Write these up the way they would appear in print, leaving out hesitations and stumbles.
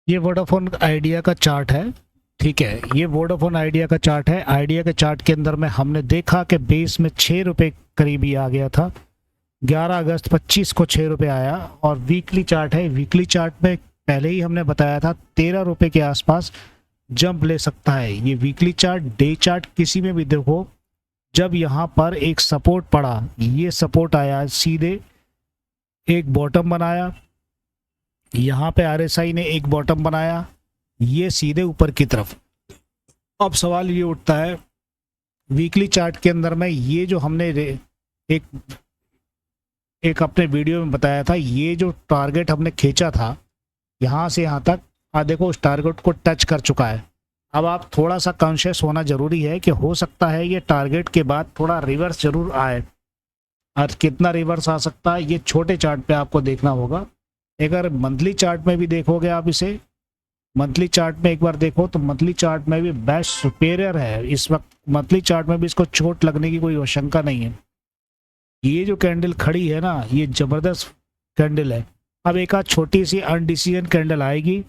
ये Vodafone idea का chart है। ठीक है, ये वोडाफोन आइडिया का चार्ट है। आइडिया के चार्ट के अंदर में हमने देखा कि बेस में 6 रुपये करीब ही आ गया था। 11 अगस्त 25 को 6 रुपये आया। और वीकली चार्ट है। वीकली चार्ट में पहले ही हमने बताया था 13 रुपये के आसपास जंप ले सकता है। ये वीकली चार्ट, डे चार्ट किसी में भी देखो, जब यहाँ पर एक सपोर्ट पड़ा, ये सपोर्ट आया, सीधे एक बॉटम बनाया, यहाँ पे आरएसआई ने एक बॉटम बनाया, ये सीधे ऊपर की तरफ। अब सवाल ये उठता है, वीकली चार्ट के अंदर में ये जो हमने एक एक अपने वीडियो में बताया था, ये जो टारगेट हमने खींचा था यहाँ से यहाँ तक, देखो उस टारगेट को टच कर चुका है। अब आप थोड़ा सा कॉन्शियस होना जरूरी है कि हो सकता है ये टारगेट के बाद थोड़ा रिवर्स जरूर आए। और कितना रिवर्स आ सकता है ये छोटे चार्ट पे आपको देखना होगा। अगर मंथली चार्ट में भी देखोगे आप इसे, मंथली चार्ट में एक बार देखो तो मंथली चार्ट में भी बेस्ट सुपेरियर है इस वक्त। मंथली चार्ट में भी इसको चोट लगने की कोई आशंका नहीं है। ये जो कैंडल खड़ी है ना, ये जबरदस्त कैंडल है। अब एक आध छोटी सी अनडिसीजन कैंडल आएगी,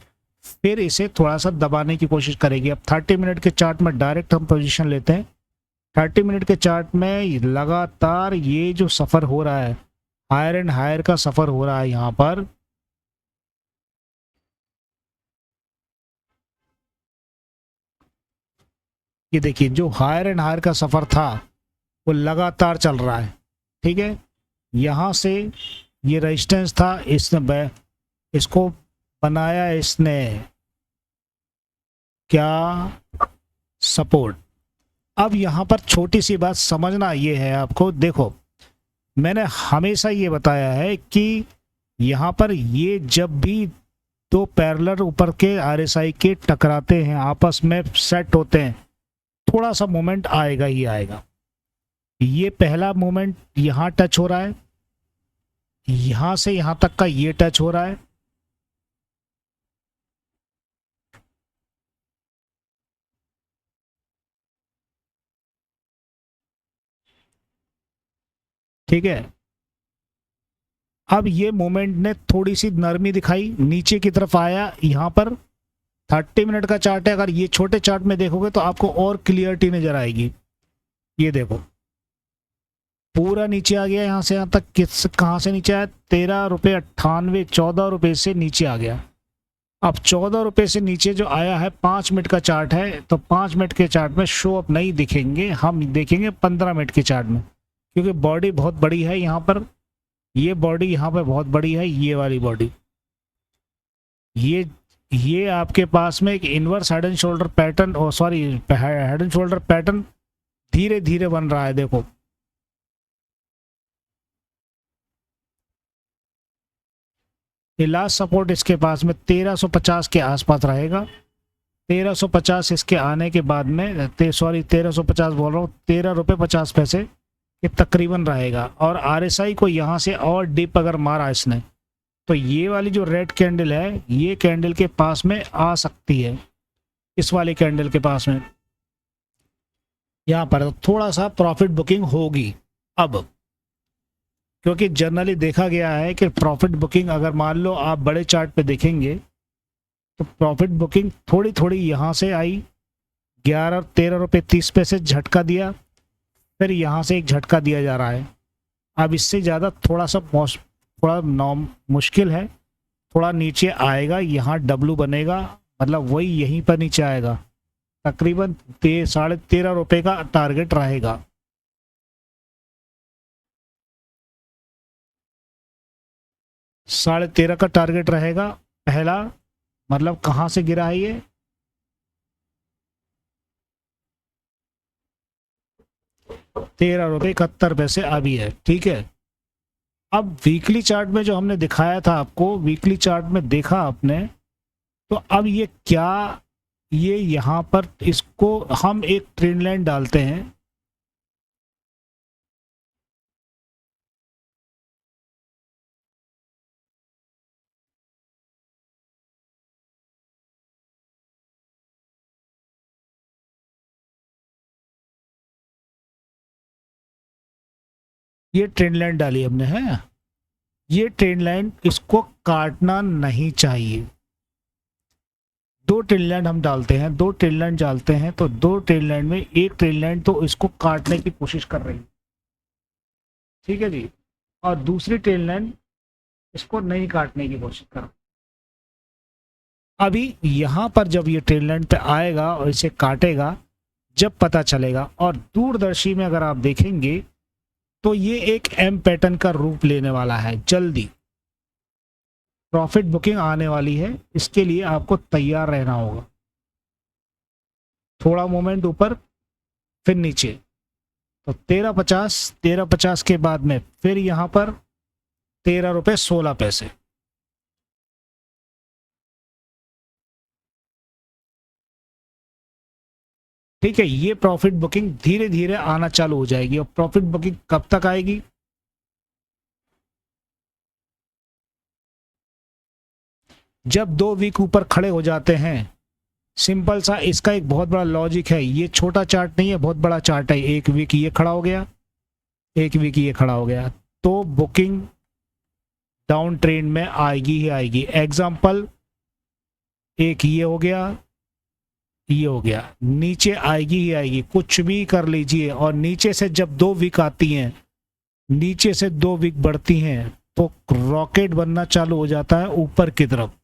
फिर इसे थोड़ा सा दबाने की कोशिश करेगी। अब 30 मिनट के चार्ट में डायरेक्ट हम पोजीशन लेते हैं। 30 मिनट के चार्ट में लगातार ये जो सफ़र हो रहा है, हायर एंड हायर का सफ़र हो रहा है यहाँ पर। ये देखिए, जो हायर एंड हायर का सफ़र था वो लगातार चल रहा है। ठीक है, यहाँ से ये रेजिस्टेंस था, इसको बनाया इसने क्या, सपोर्ट। अब यहाँ पर छोटी सी बात समझना ये है आपको, देखो मैंने हमेशा ये बताया है कि यहाँ पर ये जब भी दो पैरेलल ऊपर के आरएसआई के टकराते हैं, आपस में सेट होते हैं, थोड़ा सा मोमेंट आएगा ही आएगा। ये पहला मोमेंट यहाँ टच हो रहा है, यहाँ से यहाँ तक का ये टच हो रहा है। ठीक है, अब ये मोमेंट ने थोड़ी सी नरमी दिखाई, नीचे की तरफ आया यहाँ पर। 30 मिनट का चार्ट है, अगर ये छोटे चार्ट में देखोगे तो आपको और क्लियरिटी नजर आएगी। ये देखो पूरा नीचे आ गया, यहाँ से यहाँ तक किस कहाँ से नीचे आया, 13 रुपये 98, 14 रुपये से नीचे आ गया। अब 14 रुपये से नीचे जो आया है, 5 मिनट का चार्ट है, तो 5 मिनट के चार्ट में शो अप नहीं दिखेंगे, हम देखेंगे 15 मिनट के चार्ट में, क्योंकि बॉडी बहुत बड़ी है यहाँ पर। ये बॉडी यहाँ पे बहुत बड़ी है, ये वाली बॉडी। ये आपके पास में एक inverse head and shoulder pattern, oh sorry head and shoulder pattern धीरे धीरे बन रहा है। देखो ये लास्ट सपोर्ट इसके पास में 1350 के आसपास रहेगा। 1350 इसके आने के बाद में, सॉरी 1350 बोल रहा हूँ, 13 रुपये 50 पैसे ये तकरीबन रहेगा। और आरएसआई को यहाँ से और डिप अगर मारा इसने, तो ये वाली जो रेड कैंडल है, ये कैंडल के पास में आ सकती है, इस वाली कैंडल के पास में। यहाँ पर थोड़ा सा प्रॉफिट बुकिंग होगी अब, क्योंकि जनरली देखा गया है कि प्रॉफिट बुकिंग अगर मान लो आप बड़े चार्ट पे देखेंगे तो प्रॉफिट बुकिंग थोड़ी थोड़ी यहाँ से आई, 13 रुपये 30 पैसे झटका दिया, फिर यहाँ से एक झटका दिया जा रहा है। अब इससे ज़्यादा थोड़ा सा थोड़ा मुश्किल है, थोड़ा नीचे आएगा, यहाँ डब्लू बनेगा, मतलब वही यहीं पर नीचे आएगा, तकरीबन 13.5 रुपये का टारगेट रहेगा। साढ़े 13 का टारगेट रहेगा पहला। मतलब कहाँ से गिरा है ये, 13 रुपये 71 पैसे अभी है। ठीक है, अब वीकली चार्ट में जो हमने दिखाया था आपको, वीकली चार्ट में देखा आपने, तो अब ये क्या, ये यहाँ पर इसको हम एक ट्रेंड लाइन डालते हैं। ये ट्रेंड लाइन डाली हमने, है ये ट्रेंड लाइन, इसको काटना नहीं चाहिए। दो ट्रेल लाइन हम डालते हैं, दो ट्रेल लाइन डालते हैं तो दो ट्रेल लाइन में एक ट्रेल लाइन तो इसको काटने की कोशिश कर रही है, ठीक है जी, और दूसरी ट्रेल लाइन इसको नहीं काटने की कोशिश कर। अभी यहां पर जब ये ट्रेल लाइन पे आएगा और इसे काटेगा, जब पता चलेगा, और दूरदर्शी में अगर आप देखेंगे तो ये एक एम पैटर्न का रूप लेने वाला है। जल्दी प्रॉफिट बुकिंग आने वाली है, इसके लिए आपको तैयार रहना होगा। थोड़ा मोमेंट ऊपर फिर नीचे, तो 13.50 के बाद में फिर यहां पर 13 रुपये 16 पैसे। ठीक है, ये प्रॉफिट बुकिंग धीरे धीरे आना चालू हो जाएगी। और प्रॉफिट बुकिंग कब तक आएगी? जब 2 वीक ऊपर खड़े हो जाते हैं। सिंपल सा इसका एक बहुत बड़ा लॉजिक है, ये छोटा चार्ट नहीं है, बहुत बड़ा चार्ट है। 1 वीक ये खड़ा हो गया, 1 वीक ये खड़ा हो गया, तो बुकिंग डाउन ट्रेंड में आएगी ही आएगी। एग्जाम्पल, एक ये हो गया, ये हो गया, नीचे आएगी ही आएगी, कुछ भी कर लीजिए। और नीचे से जब 2 वीक आती हैं, नीचे से 2 वीक बढ़ती हैं, तो रॉकेट बनना चालू हो जाता है ऊपर की तरफ।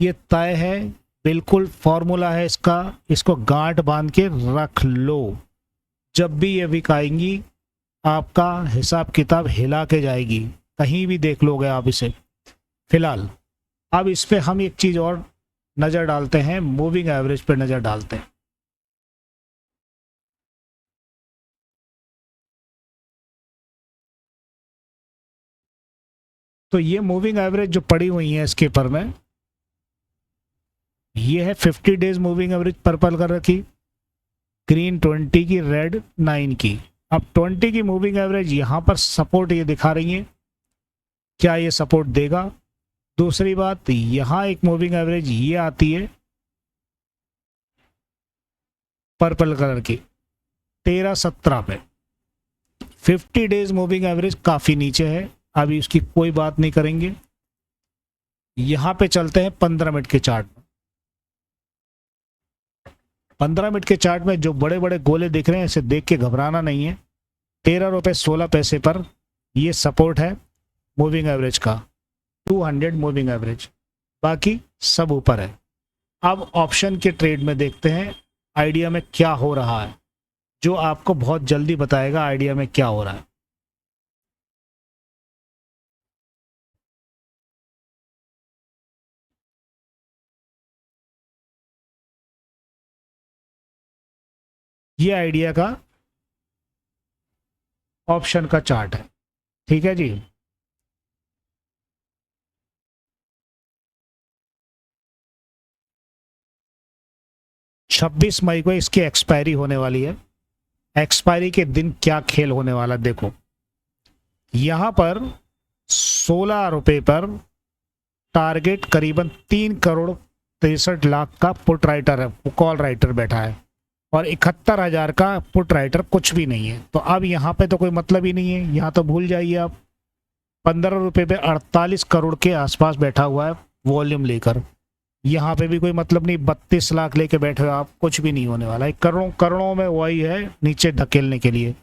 ये तय है, बिल्कुल फॉर्मूला है इसका, इसको गांठ बांध के रख लो। जब भी ये वीक आएंगी, आपका हिसाब किताब हिला के जाएगी, कहीं भी देख लोगे आप इसे। फिलहाल अब इस पे हम एक चीज और नजर डालते हैं, मूविंग एवरेज पे नजर डालते हैं। तो ये मूविंग एवरेज जो पड़ी हुई है इसके पर में, ये है 50 डेज मूविंग एवरेज पर्पल कर रखी, ग्रीन 20 की, रेड 9 की। अब 20 की मूविंग एवरेज यहां पर सपोर्ट ये दिखा रही है, क्या ये सपोर्ट देगा? दूसरी बात, यहां एक मूविंग एवरेज ये आती है पर्पल कलर की 13-17 पे। 50 डेज मूविंग एवरेज काफी नीचे है, अभी उसकी कोई बात नहीं करेंगे। यहां पे चलते हैं 15 मिनट के चार्ट में। 15 मिनट के चार्ट में जो बड़े बड़े गोले दिख रहे हैं, इसे देख के घबराना नहीं है। 13 रुपये 16 पैसे पर ये सपोर्ट है मूविंग एवरेज का, 200 मूविंग एवरेज, बाकी सब ऊपर है। अब ऑप्शन के ट्रेड में देखते हैं आइडिया में क्या हो रहा है, जो आपको बहुत जल्दी बताएगा आइडिया में क्या हो रहा है। ये आइडिया का ऑप्शन का चार्ट है, ठीक है जी। छब्बीस मई को इसकी एक्सपायरी होने वाली है। एक्सपायरी के दिन क्या खेल होने वाला देखो, यहां पर 16 रुपए पर टारगेट करीबन 3 करोड़ 63 लाख का पुट राइटर है, कॉल राइटर बैठा है, और 71,000 का पुट राइटर कुछ भी नहीं है। तो अब यहाँ पे तो कोई मतलब ही नहीं है, यहाँ तो भूल जाइए आप। 15 रुपए पे 48 करोड़ के आसपास बैठा हुआ है वॉल्यूम लेकर, यहाँ पे भी कोई मतलब नहीं। 32 लाख लेके बैठे हो आप, कुछ भी नहीं होने वाला है। करोड़ों करोड़ों में वही है नीचे धकेलने के लिए।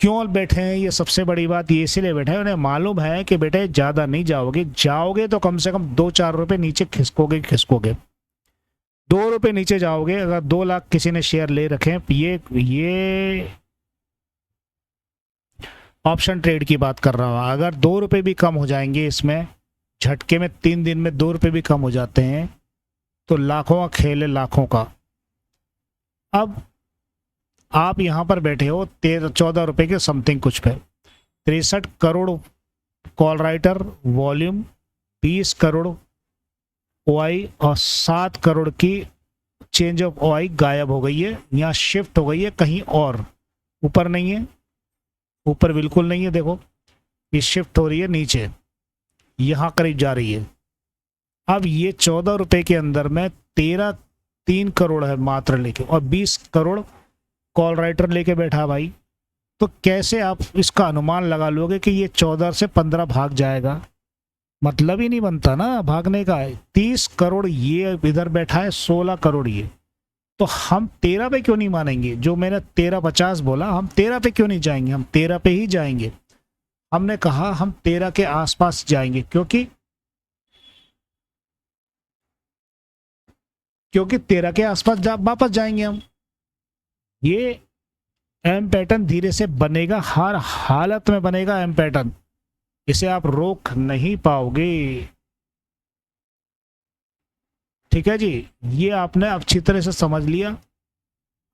क्यों बैठे हैं, ये सबसे बड़ी बात, ये इसीलिए बैठे हैं, उन्हें मालूम है कि बेटे ज्यादा नहीं जाओगे, जाओगे तो कम से कम 2-4 रुपए नीचे खिसकोगे। 2 रुपए नीचे जाओगे, अगर 2 लाख किसी ने शेयर ले रखे, ये ऑप्शन ट्रेड की बात कर रहा हूं, अगर 2 रुपए भी कम हो जाएंगे इसमें, झटके में 3 दिन में 2 रुपए भी कम हो जाते हैं, तो लाखों का खेल है, लाखों का। अब आप यहां पर बैठे हो 13-14 रुपए के समथिंग कुछ पे, 63 crore call writer volume, 20 crore OI और 7 करोड़ की चेंज ऑफ ओआई गायब हो गई है, यहाँ शिफ्ट हो गई है कहीं और, ऊपर नहीं है, ऊपर बिल्कुल नहीं है। देखो ये शिफ्ट हो रही है नीचे, यहाँ करीब जा रही है। अब ये 14 रुपए के अंदर में 3 करोड़ है मात्र लेके, और 20 करोड़ कॉल राइटर लेके बैठा भाई, तो कैसे आप इसका अनुमान लगा लोगे कि ये 14 से 15 भाग जाएगा? मतलब ही नहीं बनता ना भागने का। 30 करोड़ ये इधर बैठा है, 16 करोड़ ये, तो हम 13 पे क्यों नहीं मानेंगे? जो मैंने 13,50 बोला, हम 13 पे क्यों नहीं जाएंगे? हम 13 पे ही जाएंगे। हमने कहा हम 13 के आसपास जाएंगे, क्योंकि 13 के आसपास वापस जाएंगे हम। ये एम पैटर्न धीरे से बनेगा, हर हालत में बनेगा एम पैटर्न, इसे आप रोक नहीं पाओगे। ठीक है जी, ये आपने अच्छी तरह से समझ लिया।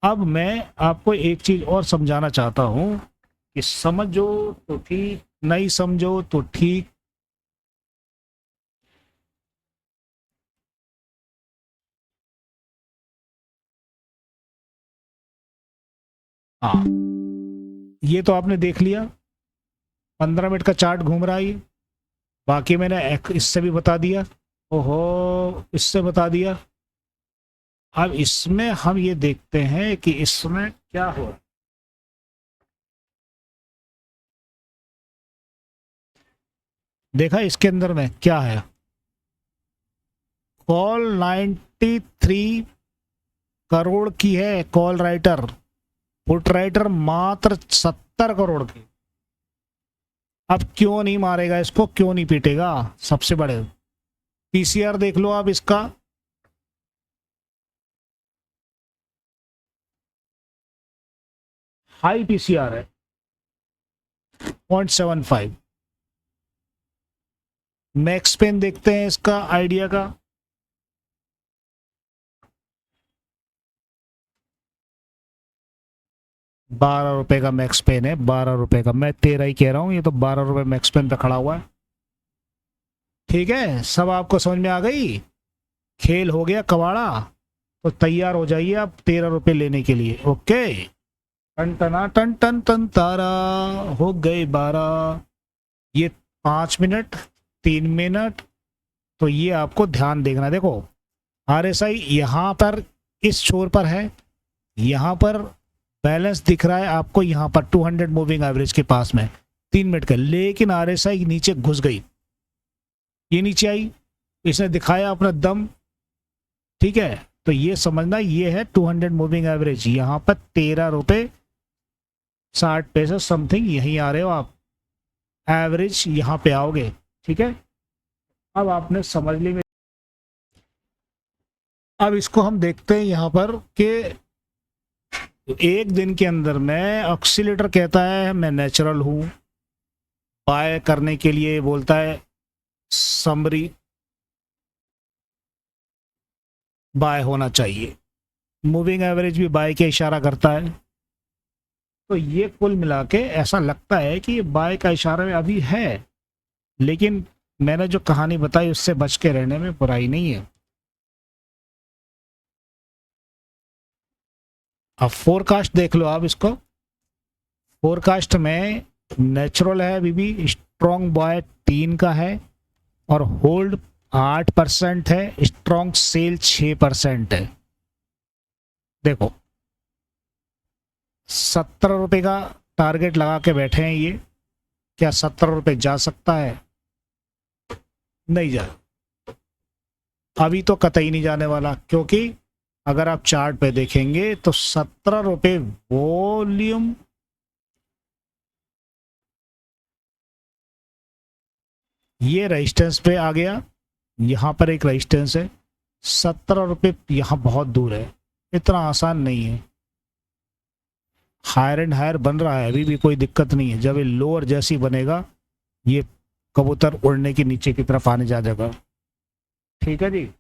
अब मैं आपको एक चीज और समझाना चाहता हूं कि समझो तो ठीक, नहीं समझो तो ठीक। हाँ, ये तो आपने देख लिया, 15 मिनट का चार्ट घूम रहा है ये। बाकी मैंने इससे भी बता दिया, ओहो, इससे बता दिया। अब इसमें हम ये देखते हैं कि इसमें क्या हो रहा है। देखा इसके अंदर में क्या है? कॉल 93 करोड़ की है कॉल राइटर, पुट राइटर मात्र 70 करोड़ की। अब क्यों नहीं मारेगा इसको, क्यों नहीं पीटेगा? सबसे बड़े पीसीआर देख लो आप इसका, हाई पीसीआर है 0.75। मैक्स पेन देखते हैं इसका, आइडिया का। ₹12 का मैक्स पेन है, ₹12 का। मैं 13 ही कह रहा हूं, ये तो ₹12 मैक्स पेन पे खड़ा हुआ है। ठीक है, सब आपको समझ में आ गई? खेल हो गया कबाड़ा, तो तैयार हो जाइए आप ₹13 लेने के लिए। ओके, टन टना टन टन टन तारा, हो गए 12। ये 5 मिनट, 3 मिनट, तो ये आपको ध्यान देखना। देखो आरएसआई यहाँ पर इस छोर पर है, यहाँ पर बैलेंस दिख रहा है आपको, यहाँ पर 200 मूविंग एवरेज के पास में 3 मिनट का, लेकिन आरएसआई नीचे घुस गई, ये नीचे आई, इसने दिखाया अपना दम। ठीक है, तो ये समझना ये है 200 मूविंग एवरेज, यहाँ पर ₹13.60 समथिंग, यहीं आ रहे हो आप, एवरेज यहाँ पे आओगे। ठीक है, अब आपने समझ ली। अब इसको हम देखते हैं यहाँ पर कि एक दिन के अंदर में ऑक्सीलेटर कहता है मैं नेचुरल हूं, बाय करने के लिए बोलता है समरी बाय होना चाहिए, मूविंग एवरेज भी बाय के इशारा करता है। तो ये कुल मिला के ऐसा लगता है कि ये बाय का इशारा में अभी है, लेकिन मैंने जो कहानी बताई उससे बच के रहने में बुराई नहीं है। अब फोरकास्ट देख लो आप इसको, फोरकास्ट में नेचुरल है अभी भी, स्ट्रॉन्ग बाय 3 का है, और होल्ड 8% है, स्ट्रॉन्ग सेल 6% है। देखो ₹17 का टारगेट लगा के बैठे हैं ये, क्या ₹17 जा सकता है? नहीं जा, अभी तो कतई नहीं जाने वाला, क्योंकि अगर आप चार्ट पे देखेंगे तो ₹17 वॉल्यूम, ये रेजिस्टेंस पे आ गया, यहाँ पर एक रेजिस्टेंस है, ₹17 यहाँ बहुत दूर है, इतना आसान नहीं है। हायर एंड हायर बन रहा है, अभी भी कोई दिक्कत नहीं है। जब ये लोअर जैसी बनेगा, ये कबूतर उड़ने की नीचे की तरफ आने जा जाएगा। ठीक है जी,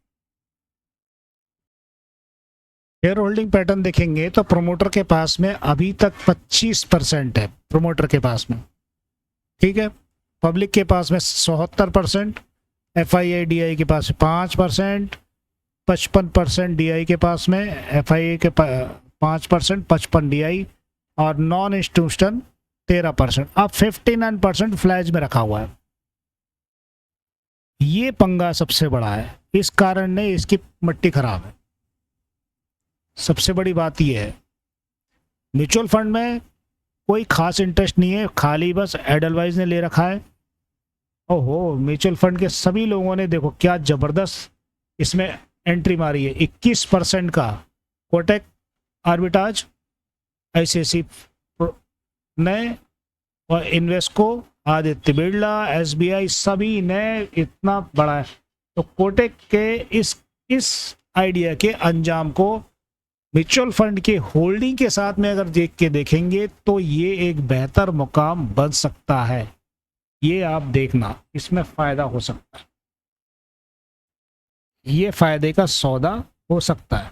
शेयर होल्डिंग पैटर्न देखेंगे तो प्रमोटर के पास में अभी तक 25% है, प्रमोटर के पास में। ठीक है, पब्लिक के पास में 77%, एफआईआई डीआई के पास 5%, 55% डीआई के पास में, एफआईआई के 5%, 55 डीआई, और नॉन इंस्टीट्यूशन 13%। अब 59% फ्लैज में रखा हुआ है। ये पंगा सबसे बड़ा है, इस कारण ने इसकी मट्टी खराब है। सबसे बड़ी बात यह है, म्यूचुअल फंड में कोई खास इंटरेस्ट नहीं है, खाली बस एडलवाइज ने ले रखा है, ओहो, म्यूचुअल फंड के सभी लोगों ने देखो क्या जबरदस्त इसमें एंट्री मारी है, 21% का। कोटक आर्बिटाज, आईसीआईसी ने, और इन्वेस्को, आदित्य बिरला, एसबीआई, सभी ने इतना बड़ा है। तो कोटक के इस आइडिया के अंजाम को म्यूचुअल फंड के होल्डिंग के साथ में अगर देखेंगे तो ये एक बेहतर मुकाम बन सकता है। ये आप देखना, इसमें फायदा हो सकता है, ये फायदे का सौदा हो सकता है।